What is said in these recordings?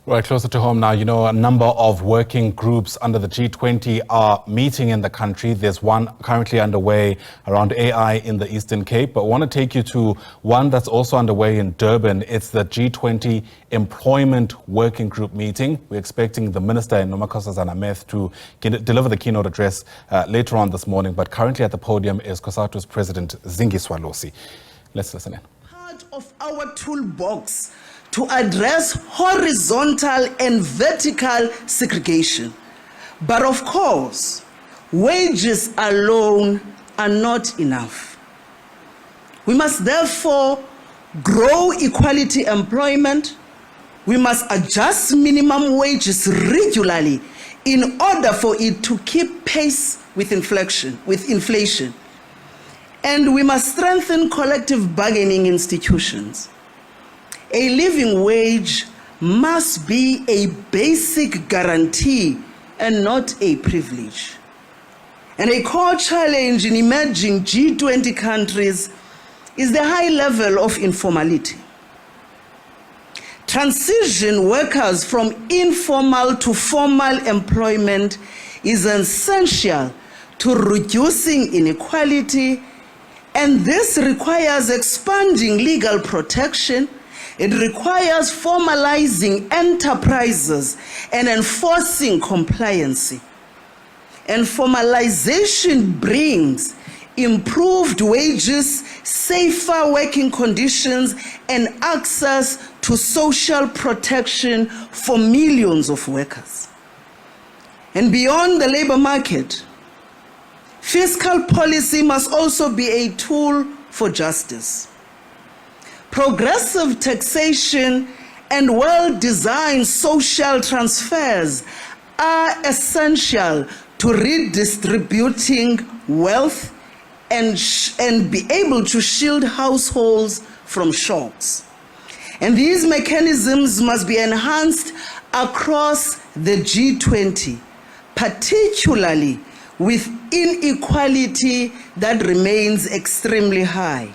Right, closer to home now, a number of working groups under the G20 are meeting in the country. There's one currently underway around AI in the Eastern Cape, but I want to take you to one that's also underway in Durban. It's the G20 Employment Working Group meeting. We're expecting the Minister, Nomakhosa Zanameth, to deliver the keynote address later on this morning, but currently at the podium is COSATU's President Zingiswa Losi. Let's listen in. Part of our toolbox to address horizontal and vertical segregation. But of course, wages alone are not enough. We must therefore grow equality employment. We must adjust minimum wages regularly in order for it to keep pace with inflation. And we must strengthen collective bargaining institutions. A living wage must be a basic guarantee and not a privilege. And a core challenge in emerging G20 countries is the high level of informality. Transition workers from informal to formal employment is essential to reducing inequality, and this requires expanding legal protection. It requires formalizing enterprises and enforcing compliance. And formalization brings improved wages, safer working conditions, and access to social protection for millions of workers. And beyond the labor market, fiscal policy must also be a tool for justice. Progressive taxation and well-designed social transfers are essential to redistributing wealth and be able to shield households from shocks. And these mechanisms must be enhanced across the G20, particularly with inequality that remains extremely high.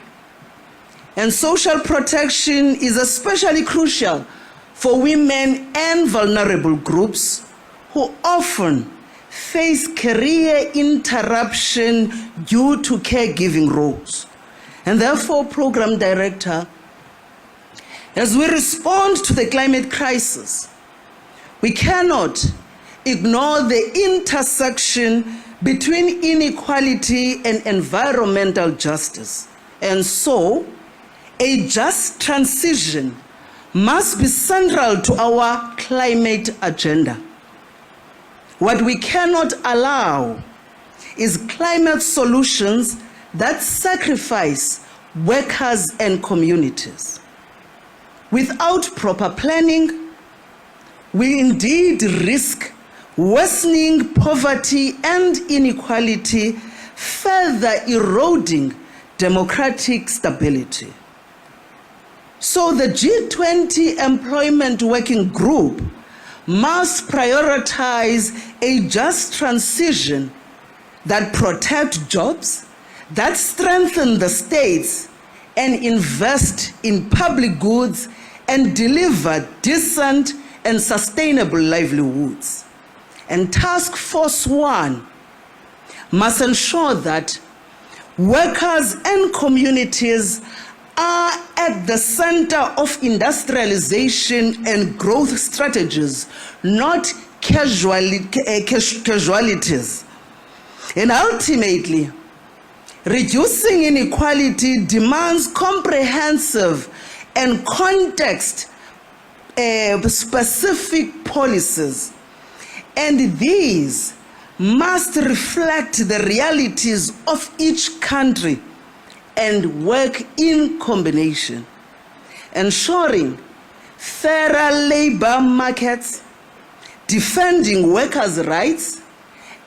And social protection is especially crucial for women and vulnerable groups who often face career interruption due to caregiving roles. And therefore, Program Director, as we respond to the climate crisis, we cannot ignore the intersection between inequality and environmental justice. And so, a just transition must be central to our climate agenda. What we cannot allow is climate solutions that sacrifice workers and communities. Without proper planning, we indeed risk worsening poverty and inequality, further eroding democratic stability. So the G20 Employment Working Group must prioritize a just transition that protects jobs, that strengthen the states, and invest in public goods and deliver decent and sustainable livelihoods. And Task Force 1 must ensure that workers and communities are at the center of industrialization and growth strategies, not casualties. And ultimately, reducing inequality demands comprehensive and context-specific policies. And these must reflect the realities of each country and work in combination, ensuring fairer labor markets, defending workers' rights,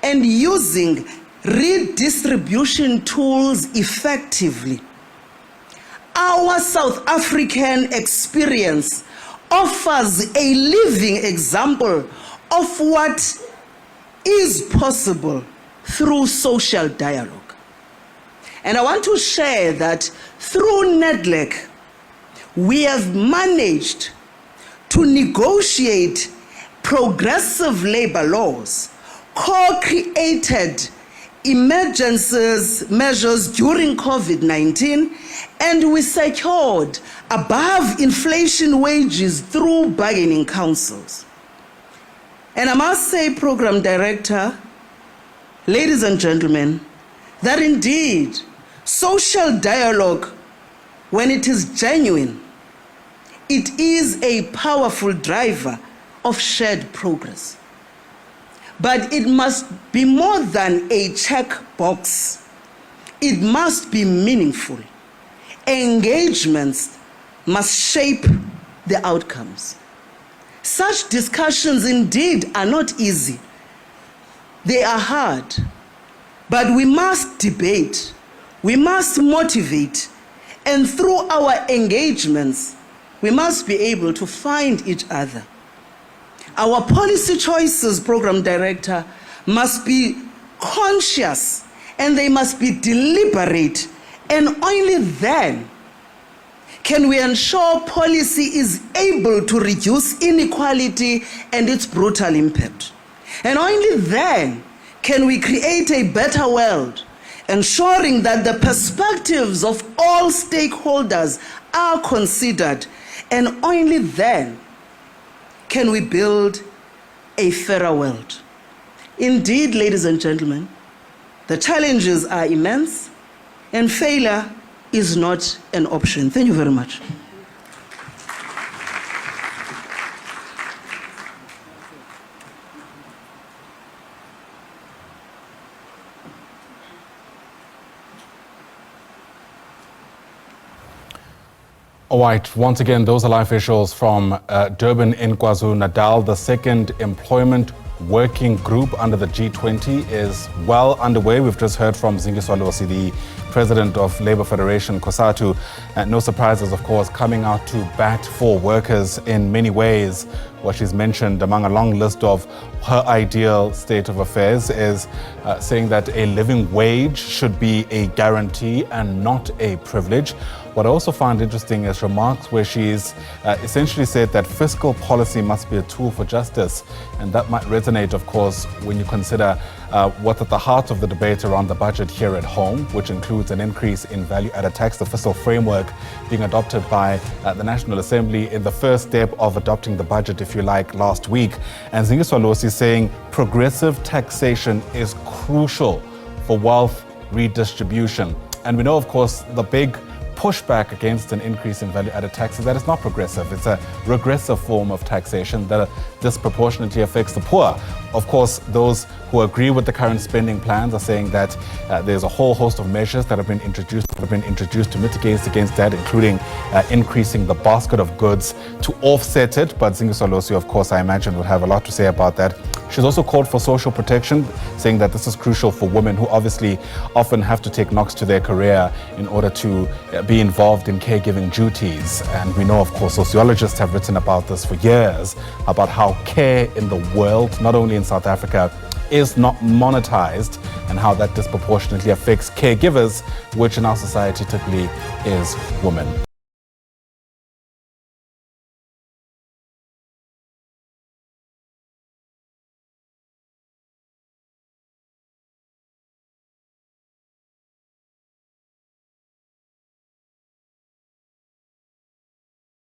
and using redistribution tools effectively. Our South African experience offers a living example of what is possible through social dialogue. And I want to share that through NEDLEC, we have managed to negotiate progressive labor laws, co-created emergencies measures during COVID-19, and we secured above inflation wages through bargaining councils. And I must say, Program Director, ladies and gentlemen, that indeed social dialogue, when it is genuine, it is a powerful driver of shared progress. But it must be more than a checkbox. It must be meaningful. Engagements must shape the outcomes. Such discussions indeed are not easy. They are hard. But we must debate, we must motivate, and through our engagements, we must be able to find each other. Our policy choices, Program Director, must be conscious and they must be deliberate, and only then can we ensure policy is able to reduce inequality and its brutal impact. And only then can we create a better world, ensuring that the perspectives of all stakeholders are considered, and only then can we build a fairer world. Indeed, ladies and gentlemen, the challenges are immense, and failure is not an option. Thank you very much. All right, once again, those are live officials from Durban in KwaZulu-Natal. The second employment working group under the G20 is well underway. We've just heard from Zingiswa Losi, the president of Labour Federation, COSATU. No surprises, of course, coming out to bat for workers in many ways. What she's mentioned among a long list of her ideal state of affairs is saying that a living wage should be a guarantee and not a privilege. What I also found interesting is remarks where she's essentially said that fiscal policy must be a tool for justice. And that might resonate, of course, when you consider what's at the heart of the debate around the budget here at home, which includes an increase in value-added tax, the fiscal framework being adopted by the National Assembly in the first step of adopting the budget, if you like, last week. And Zingiswa Losi saying progressive taxation is crucial for wealth redistribution. And we know, of course, the big pushback against an increase in value-added taxes that it's not progressive. It's a regressive form of taxation that disproportionately affects the poor. Of course, those who agree with the current spending plans are saying that there's a whole host of measures that have been introduced to mitigate against that, including increasing the basket of goods to offset it. But Zingiswa Losi, of course, I imagine would have a lot to say about that. She's also called for social protection, saying that this is crucial for women who obviously often have to take knocks to their career in order to be involved in caregiving duties. And we know, of course, sociologists have written about this for years, about how care in the world, not only in South Africa, is not monetized, and how that disproportionately affects caregivers, which in our society typically is women.